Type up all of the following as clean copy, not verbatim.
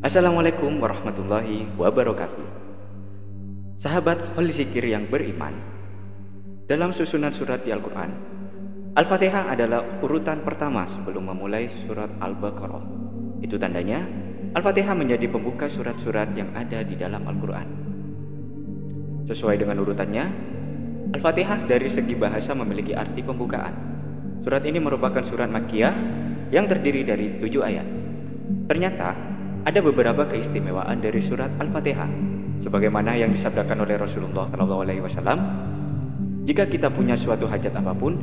Assalamualaikum warahmatullahi wabarakatuh. Sahabat Hol Zikir yang beriman, dalam susunan surat di Al-Quran, Al-Fatihah adalah urutan pertama sebelum memulai surat Al-Baqarah. Itu tandanya Al-Fatihah menjadi pembuka surat-surat yang ada di dalam Al-Quran. Sesuai dengan urutannya, Al-Fatihah dari segi bahasa memiliki arti pembukaan. Surat ini merupakan surat Makkiyah yang terdiri dari 7 ayat. Ternyata ada beberapa keistimewaan dari surat Al-Fatihah, sebagaimana yang disabdakan oleh Rasulullah SAW. Jika kita punya suatu hajat apapun,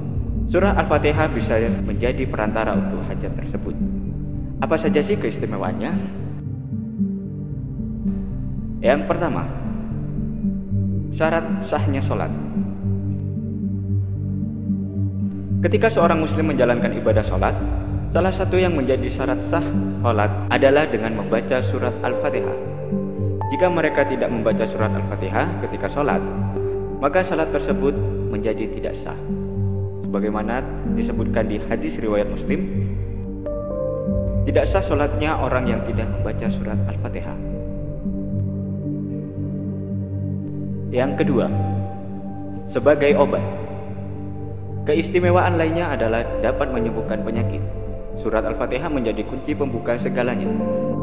surah Al-Fatihah bisa menjadi perantara untuk hajat tersebut. Apa saja sih keistimewaannya? Yang pertama, syarat sahnya sholat. Ketika seorang muslim menjalankan ibadah sholat, salah satu yang menjadi syarat sah sholat adalah dengan membaca surat Al-Fatihah. Jika mereka tidak membaca surat Al-Fatihah ketika sholat, maka sholat tersebut menjadi tidak sah. Sebagaimana disebutkan di hadis riwayat Muslim, tidak sah sholatnya orang yang tidak membaca surat Al-Fatihah. Yang kedua, sebagai obat. Keistimewaan lainnya adalah dapat menyembuhkan penyakit. Surat Al-Fatihah menjadi kunci pembuka segalanya.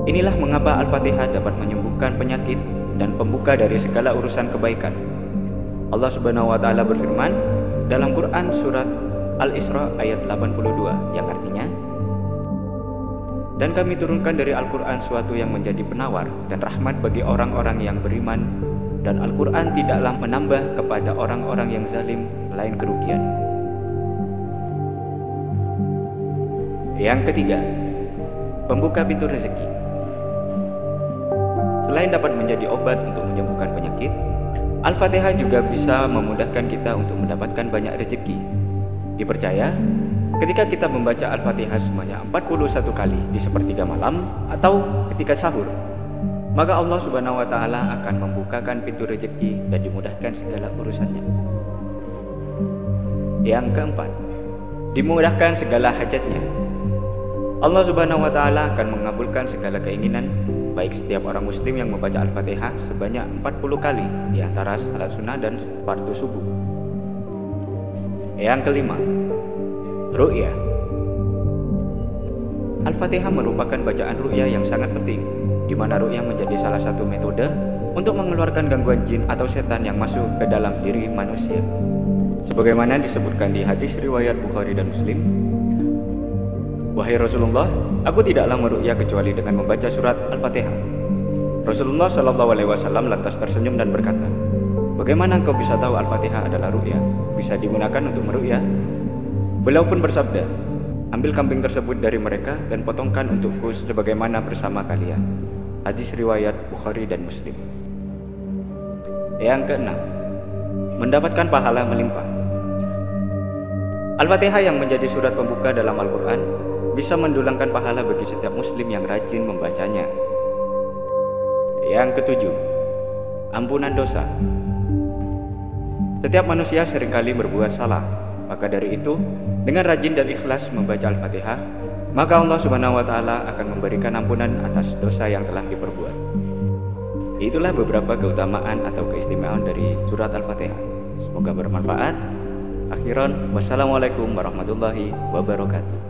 Inilah mengapa Al-Fatihah dapat menyembuhkan penyakit dan pembuka dari segala urusan kebaikan. Allah Subhanahu wa taala berfirman dalam Quran surat Al-Isra ayat 82 yang artinya, dan kami turunkan dari Al-Quran suatu yang menjadi penawar dan rahmat bagi orang-orang yang beriman, dan Al-Quran tidaklah menambah kepada orang-orang yang zalim lain kerugian. Yang ketiga, pembuka pintu rezeki. Selain dapat menjadi obat untuk menyembuhkan penyakit, Al-Fatihah juga bisa memudahkan kita untuk mendapatkan banyak rezeki. Dipercaya, ketika kita membaca Al-Fatihah sebanyak 41 kali di sepertiga malam atau ketika sahur, maka Allah Subhanahu wa taala akan membukakan pintu rezeki dan dimudahkan segala urusannya. Yang keempat, dimudahkan segala hajatnya. Allah Subhanahu wa taala akan mengabulkan segala keinginan baik setiap orang muslim yang membaca Al-Fatihah sebanyak 40 kali di antara salat sunnah dan fardu subuh. Yang kelima, ru'yah. Al-Fatihah merupakan bacaan ru'yah yang sangat penting, di mana ru'yah menjadi salah satu metode untuk mengeluarkan gangguan jin atau setan yang masuk ke dalam diri manusia. Sebagaimana disebutkan di hadis riwayat Bukhari dan Muslim, wahai Rasulullah, aku tidaklah meru'yah kecuali dengan membaca surat Al-Fatihah. Rasulullah SAW lantas tersenyum dan berkata, bagaimana engkau bisa tahu Al-Fatihah adalah ru'yah? Bisa digunakan untuk meru'yah? Beliau pun bersabda, ambil kambing tersebut dari mereka dan potongkan untukku sebagaimana bersama kalian. Hadis riwayat Bukhari dan Muslim. Yang keenam, mendapatkan pahala melimpah. Al-Fatihah yang menjadi surat pembuka dalam Al-Quran bisa mendulangkan pahala bagi setiap muslim yang rajin membacanya. Yang ketujuh, ampunan dosa. Setiap manusia seringkali berbuat salah, maka dari itu dengan rajin dan ikhlas membaca Al-Fatihah, maka Allah Subhanahu wa taala akan memberikan ampunan atas dosa yang telah diperbuat. Itulah beberapa keutamaan atau keistimewaan dari surat Al-Fatihah. Semoga bermanfaat. Akhiran, wassalamualaikum warahmatullahi wabarakatuh.